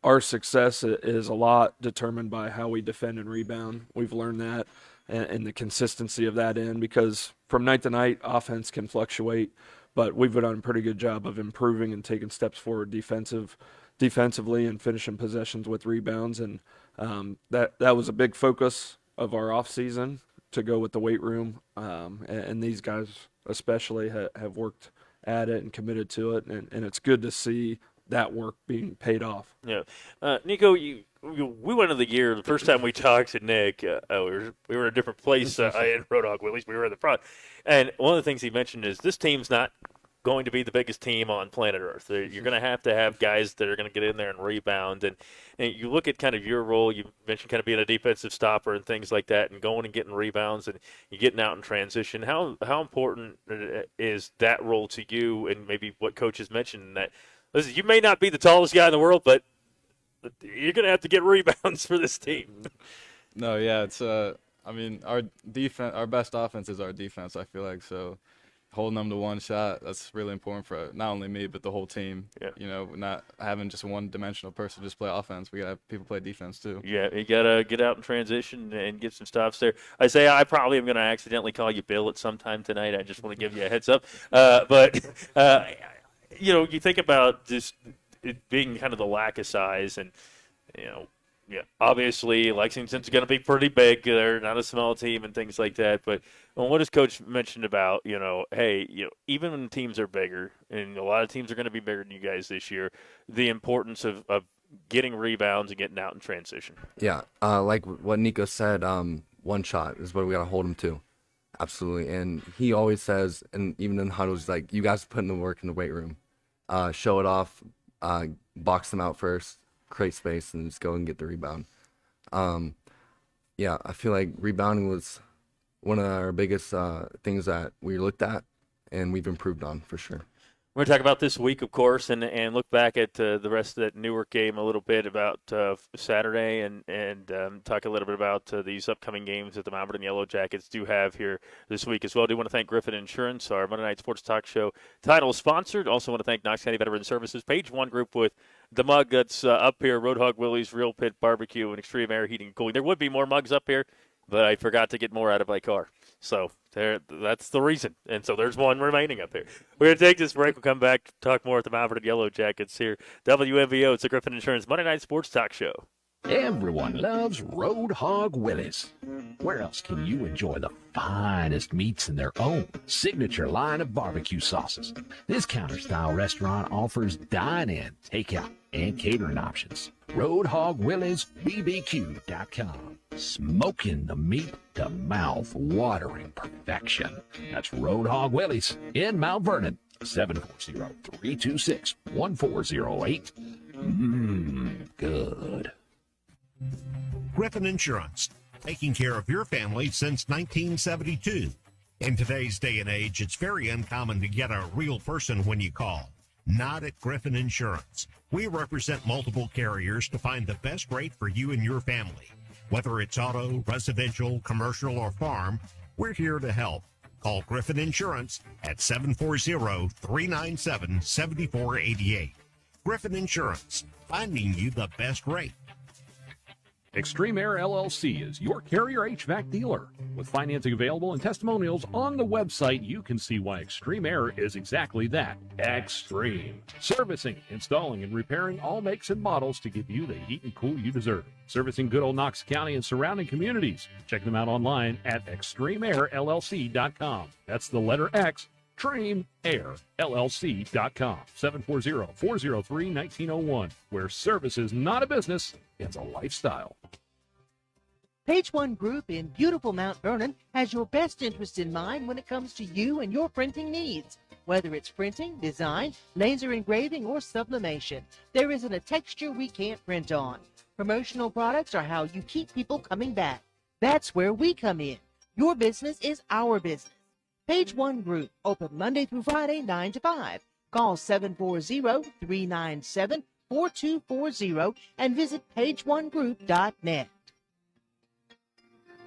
our success is a lot determined by how we defend and rebound. We've learned that, and the consistency of that end, because from night to night, offense can fluctuate, but we've done a pretty good job of improving and taking steps forward defensively and finishing possessions with rebounds. And that was a big focus of our off season, to go with the weight room. And these guys especially have worked at it and committed to it. And it's good to see that work being paid off. Yeah. Nico, we went into the year, the first time we talked to Nick, we were in a different place in Road Hog Willys. We were in the front. And one of the things he mentioned is this team's not going to be the biggest team on planet Earth. You're going to have guys that are going to get in there and rebound. And you look at kind of your role, you mentioned kind of being a defensive stopper and things like that, and going and getting rebounds, and you getting out in transition. How important is that role to you, and maybe what coaches mentioned, that, listen, you may not be the tallest guy in the world, but you're going to have to get rebounds for this team. No, yeah, it's our best offense is our defense, I feel like. So holding them to one shot, that's really important for not only me but the whole team. Yeah. Not having just one-dimensional person just play offense. We got to have people play defense too. Yeah, you got to get out in transition and get some stops there. I probably am going to accidentally call you Bill at some time tonight. I just want to give you a heads up. You think about just it being kind of the lack of size, and obviously Lexington's going to be pretty big. They're not a small team and things like that. But what has Coach mentioned about even when teams are bigger, and a lot of teams are going to be bigger than you guys this year, the importance of getting rebounds and getting out in transition? Yeah, like what Nico said, one shot is what we got to hold them to. Absolutely. And he always says, and even in huddles, like, you guys put in the work in the weight room. Show it off, box them out first, create space, and just go and get the rebound. I feel like rebounding was one of our biggest things that we looked at and we've improved on for sure. We're going to talk about this week, of course, and look back at the rest of that Newark game a little bit, about Saturday, and talk a little bit about these upcoming games that the Malvern Yellow Jackets do have here this week as well. I do want to thank Griffin Insurance, our Monday Night Sports Talk Show title sponsored. Also want to thank Knox County Veteran Services, Page One Group, with the mug that's up here, Road Hog Willys, Real Pit Barbecue, and Extreme Air Heating and Cooling. There would be more mugs up here, but I forgot to get more out of my car. So that's the reason. And so there's one remaining up here. We're going to take this break. We'll come back, talk more with the Malvern Yellow Jackets here. WMVO, it's the Griffin Insurance Monday Night Sports Talk Show. Everyone loves Road Hog Willys. Where else can you enjoy the finest meats in their own signature line of barbecue sauces? This counter-style restaurant offers dine-in, takeout, and catering options. RoadhogWilliesBBQ.com. Smoking the meat to mouth-watering perfection. That's Roadhog Willie's in Mount Vernon. 740-326-1408. Good. Griffin Insurance, taking care of your family since 1972. In today's day and age, it's very uncommon to get a real person when you call. Not at Griffin Insurance. We represent multiple carriers to find the best rate for you and your family. Whether it's auto, residential, commercial, or farm, we're here to help. Call Griffin Insurance at 740-397-7488. Griffin Insurance, finding you the best rate. Extreme Air LLC is your carrier HVAC dealer. With financing available and testimonials on the website, you can see why Extreme Air is exactly that, extreme. Servicing, installing, and repairing all makes and models to give you the heat and cool you deserve. Servicing good old Knox County and surrounding communities. Check them out online at extremeairllc.com. That's the letter X, extremeairllc.com. 740-403-1901, where service is not a business, it's a lifestyle. Page One Group in beautiful Mount Vernon has your best interest in mind when it comes to you and your printing needs. Whether it's printing, design, laser engraving, or sublimation, there isn't a texture we can't print on. Promotional products are how you keep people coming back. That's where we come in. Your business is our business. Page One Group, open Monday through Friday, 9 to 5. Call 740-397-4240 and visit pageonegroup.net.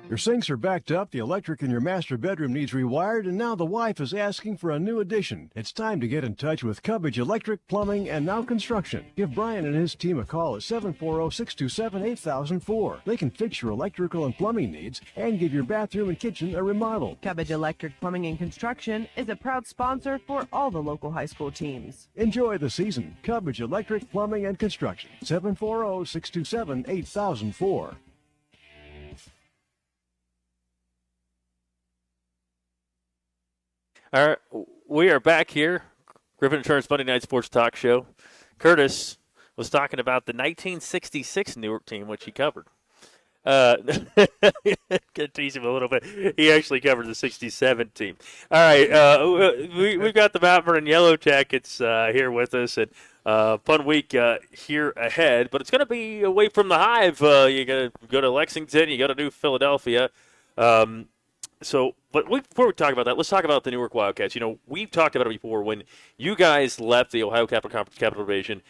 Your sinks are backed up, the electric in your master bedroom needs rewired, and now the wife is asking for a new addition. It's time to get in touch with Cubbage Electric, Plumbing, and Now Construction. Give Brian and his team a call at 740-627-8004. They can fix your electrical and plumbing needs and give your bathroom and kitchen a remodel. Cubbage Electric, Plumbing, and Construction is a proud sponsor for all the local high school teams. Enjoy the season. Cubbage Electric, Plumbing, and Construction. 740-627-8004. All right, we are back here, Griffin Insurance Monday Night Sports Talk Show. Curtis was talking about the 1966 Newark team, which he covered. Gonna tease him a little bit. He actually covered the 67 team. All right, we've got the Mount Vernon Yellow Jackets here with us, and fun week here ahead. But it's going to be away from the Hive. You got to go to Lexington. You got to do Philadelphia. But before we talk about that, let's talk about the Newark Wildcats. You know, we've talked about it before. When you guys left the Ohio Capital Conference Capital Division,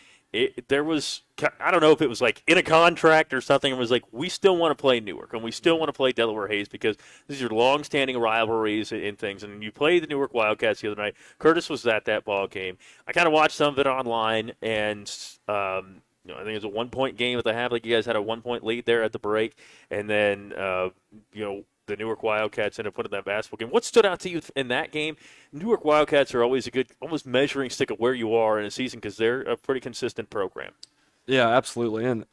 there was, I don't know if it was like in a contract or something. It was like, we still want to play Newark, and we still want to play Delaware Hayes because these are long-standing rivalries and things. And you played the Newark Wildcats the other night. Curtis was at that ball game. I kind of watched some of it online, and I think it was a 1-point game at the half. Like, you guys had a 1-point lead there at the break, and then the Newark Wildcats ended up winning that basketball game. What stood out to you in that game? Newark Wildcats are always a good, almost measuring stick of where you are in a season because they're a pretty consistent program. Yeah, absolutely. And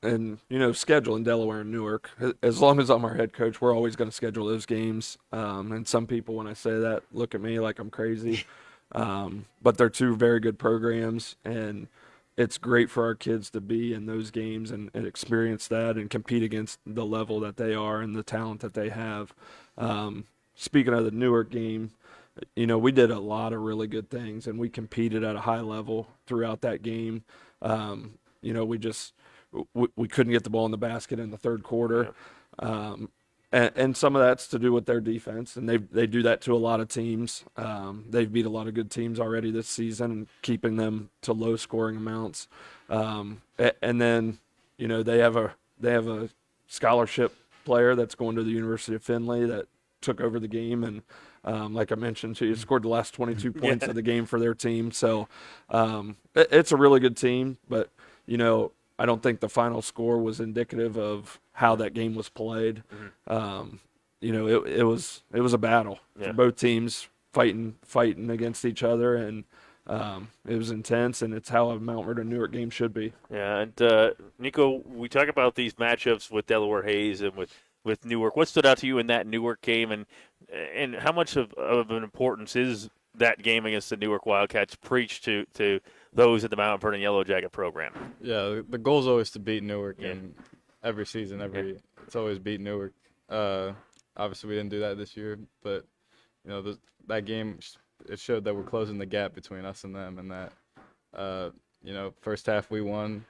scheduling Delaware and Newark, as long as I'm our head coach, we're always going to schedule those games. And some people, when I say that, look at me like I'm crazy. But they're two very good programs, and it's great for our kids to be in those games and experience that and compete against the level that they are and the talent that they have. Speaking of the Newark game, we did a lot of really good things, and we competed at a high level throughout that game. We couldn't get the ball in the basket in the third quarter. Yeah. And some of that's to do with their defense, and they do that to a lot of teams. They've beat a lot of good teams already this season, keeping them to low scoring amounts. And then, they have a scholarship player that's going to the University of Findlay that took over the game, and like I mentioned, he scored the last 22 points of the game for their team. So it's a really good team, but I don't think the final score was indicative of how that game was played. Mm-hmm. It was a battle for both teams fighting against each other, and it was intense, and it's how a Mount Vernon Newark game should be. Yeah, and Nico, we talk about these matchups with Delaware Hayes and with Newark. What stood out to you in that Newark game, and how much of an importance is that game against the Newark Wildcats preached to those in the Mount Vernon Yellow Jacket program. Yeah, the goal is always to beat Newark, and every season, it's always beat Newark. Obviously, we didn't do that this year, but that game, it showed that we're closing the gap between us and them, and that first half we won,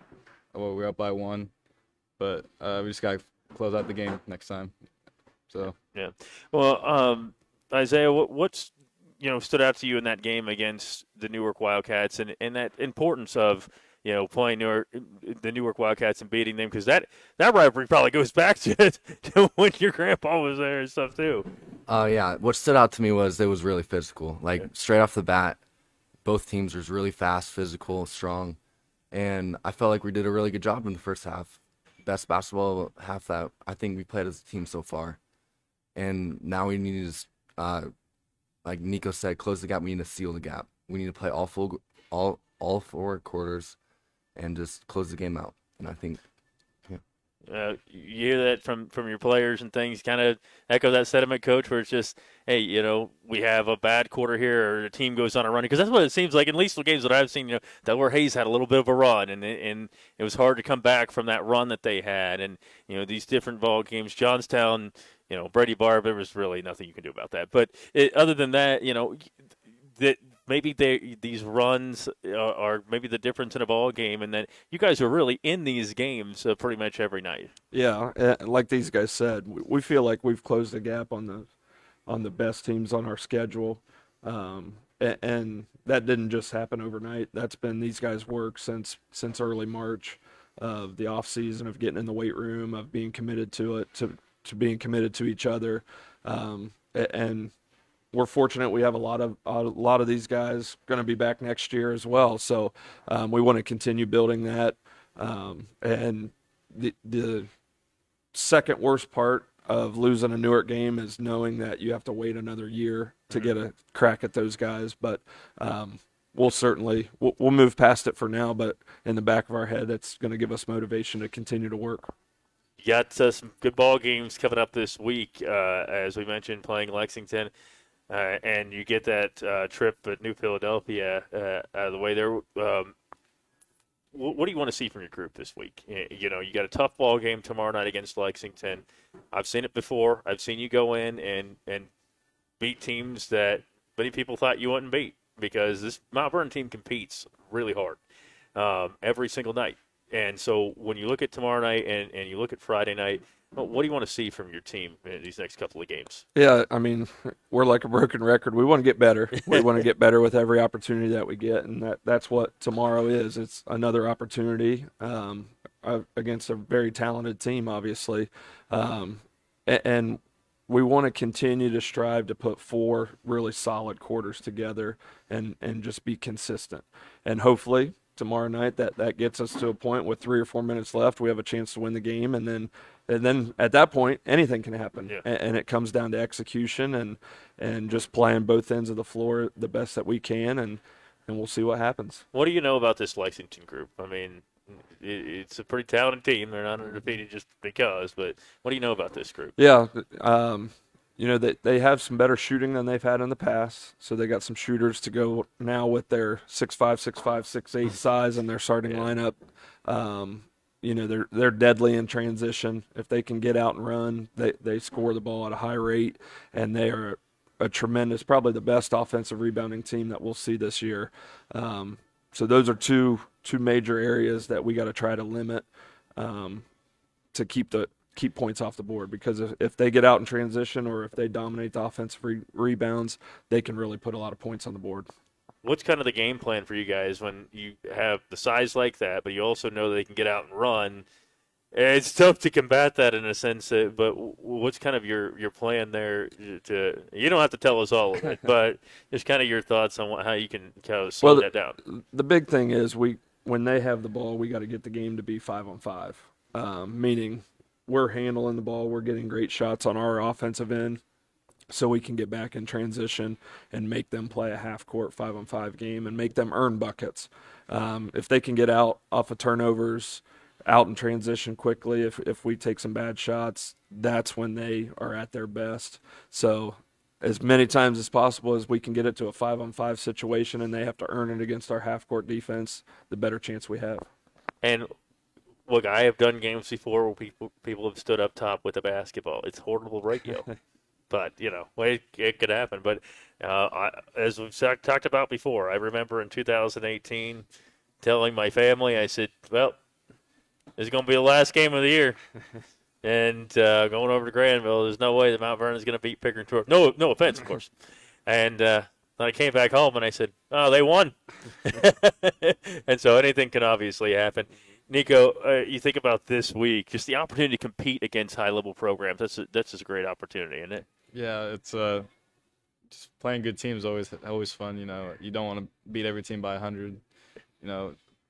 well, we were up by 1, but we just got to close out the game next time. So yeah, well, Isaiah, what's stood out to you in that game against the Newark Wildcats, and that importance of playing the Newark Wildcats and beating them, because that rivalry probably goes back to when your grandpa was there and stuff too. Yeah, what stood out to me was it was really physical. Straight off the bat, both teams was really fast, physical, strong, and I felt like we did a really good job in the first half. Best basketball half that I think we played as a team so far. And now we need to, like Nico said, close the gap. We need to seal the gap. We need to play all 4 quarters and just close the game out. And I think, you hear that from your players and things, kind of echo that sentiment, Coach, where it's just, hey, we have a bad quarter here, or the team goes on a run. Because that's what it seems like, at least the games that I've seen, Delaware Hayes had a little bit of a run, and it was hard to come back from that run that they had. And, these different ball games, Johnstown, Brady Barb, there was really nothing you can do about that. But other than that, that maybe these runs are maybe the difference in a ball game, and that you guys are really in these games pretty much every night. Yeah, like these guys said, we feel like we've closed the gap on the best teams on our schedule, and that didn't just happen overnight. That's been these guys' work since early March, of the off season, of getting in the weight room, of being committed to it, to being committed to each other, and we're fortunate we have a lot of these guys going to be back next year as well. So we want to continue building that. And the second worst part of losing a Newark game is knowing that you have to wait another year to get a crack at those guys. But we'll move past it for now. But in the back of our head, that's going to give us motivation to continue to work. You got some good ball games coming up this week, as we mentioned, playing Lexington. And you get that trip at New Philadelphia out of the way there. What do you want to see from your group this week? You got a tough ball game tomorrow night against Lexington. I've seen it before. I've seen you go in and beat teams that many people thought you wouldn't beat, because this Mount Vernon team competes really hard every single night. And so when you look at tomorrow night and you look at Friday night, what do you want to see from your team in these next couple of games? Yeah, I mean, we're like a broken record. We want to get better. We want to get better with every opportunity that we get, and that's what tomorrow is. It's another opportunity against a very talented team, obviously. And we want to continue to strive to put 4 really solid quarters together and just be consistent. And hopefully tomorrow night that gets us to a point with 3 or 4 minutes left, we have a chance to win the game, and then at that point anything can happen. Yeah. And it comes down to execution and just playing both ends of the floor the best that we can, and we'll see what happens. What do you know about this Lexington group? I mean, it's a pretty talented team. They're not undefeated just because, but what do you know about this group? Yeah, they have some better shooting than they've had in the past, so they got some shooters to go now with their 6'5", 6'8" size in their starting lineup. They're deadly in transition. If they can get out and run, they score the ball at a high rate, and they are a tremendous, probably the best offensive rebounding team that we'll see this year. So those are two major areas that we got to try to limit to keep points off the board, because if they get out in transition or if they dominate the offensive rebounds, they can really put a lot of points on the board. What's kind of the game plan for you guys when you have the size like that, but you also know that they can get out and run? It's tough to combat that in a sense, but what's kind of your plan there? You don't have to tell us all of it, but just kind of your thoughts on how you can kind of slow that down. The big thing is when they have the ball, we got to get the game to be 5-on-5, meaning we're handling the ball, we're getting great shots on our offensive end, so we can get back in transition and make them play a half-court 5-on-5 game and make them earn buckets. If they can get out off of turnovers, out in transition quickly, if we take some bad shots, that's when they are at their best. So as many times as possible as we can get it to a 5-on-5 situation and they have to earn it against our half-court defense, the better chance we have. And look, I have done games before where people have stood up top with a basketball. It's horrible radio. But, it could happen. But as we've talked about before, I remember in 2018 telling my family, I said, well, this is going to be the last game of the year. And going over to Granville, there's no way that Mount Vernon's going to beat Pickering Torrey. No offense, of course. And then I came back home and I said, oh, they won. And so anything can obviously happen. Nico, you think about this week, just the opportunity to compete against high-level programs. That's just a great opportunity, isn't it? Yeah, it's just playing good teams is always fun. You don't want to beat every team by 100.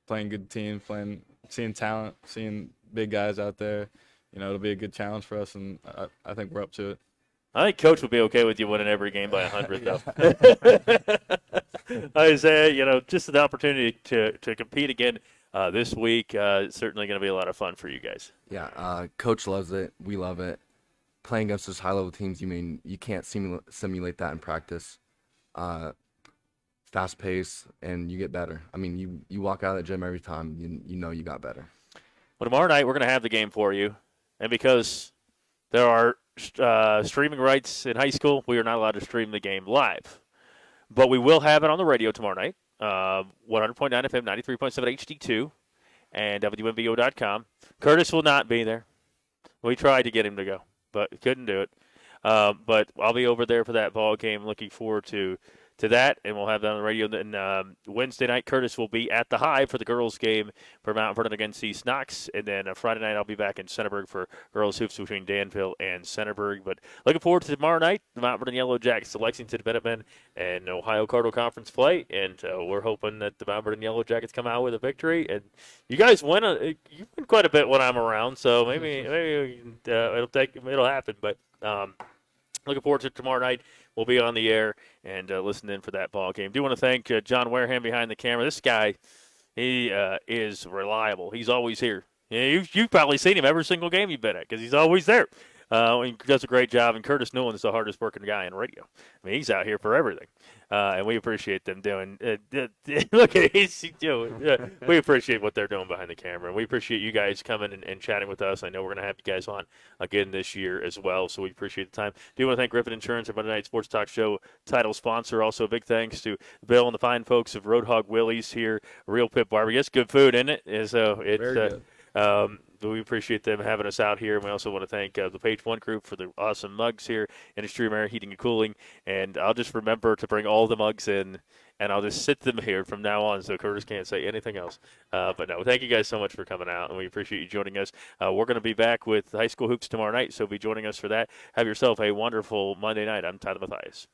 Playing good teams, seeing talent, seeing big guys out there. It'll be a good challenge for us, and I think we're up to it. I think Coach would be okay with you winning every game by 100, though. I say, just an opportunity to compete again this week. It's certainly going to be a lot of fun for you guys. Yeah, Coach loves it. We love it. Playing against those high-level teams, you can't simulate that in practice. Fast pace, and you get better. I mean, you walk out of the gym every time, you know you got better. Well, tomorrow night we're going to have the game for you. And because there are streaming rights in high school, we are not allowed to stream the game live. But we will have it on the radio tomorrow night, 100.9 FM, 93.7 HD2, and WMBO.com. Curtis will not be there. We tried to get him to go, but couldn't do it. But I'll be over there for that ball game. Looking forward to that, and we'll have that on the radio. Then Wednesday night, Curtis will be at the Hive for the girls' game for Mount Vernon against East Knox. And then Friday night, I'll be back in Centerburg for girls' hoops between Danville and Centerburg. But looking forward to tomorrow night, the Mount Vernon Yellow Jackets, the Lexington Minutemen, and Ohio Cardinal Conference play. And we're hoping that the Mount Vernon Yellow Jackets come out with a victory. And you guys win quite a bit when I'm around, so maybe it'll happen. But looking forward to tomorrow night. We'll be on the air and listen in for that ball game. Do want to thank John Wareham behind the camera. This guy, he is reliable. He's always here. You've probably seen him every single game you've been at because he's always there. He does a great job. And Curtis Newland is the hardest working guy in radio. I mean, he's out here for everything. And we appreciate them doing. Look at we appreciate what they're doing behind the camera. And we appreciate you guys coming and chatting with us. I know we're going to have you guys on again this year as well. So we appreciate the time. Do want to thank Griffin Insurance, our Monday Night Sports Talk Show title sponsor. Also, big thanks to Bill and the fine folks of Roadhog Willys here, Real Pit Barbecue. It's good food, isn't it? And so it's we appreciate them having us out here. And we also want to thank the Page One Group for the awesome mugs here in Extreme Air Heating and Cooling. And I'll just remember to bring all the mugs in, and I'll just sit them here from now on so Curtis can't say anything else. But no, thank you guys so much for coming out, and we appreciate you joining us. We're going to be back with high school hoops tomorrow night, so be joining us for that. Have yourself a wonderful Monday night. I'm Tyler Mathias.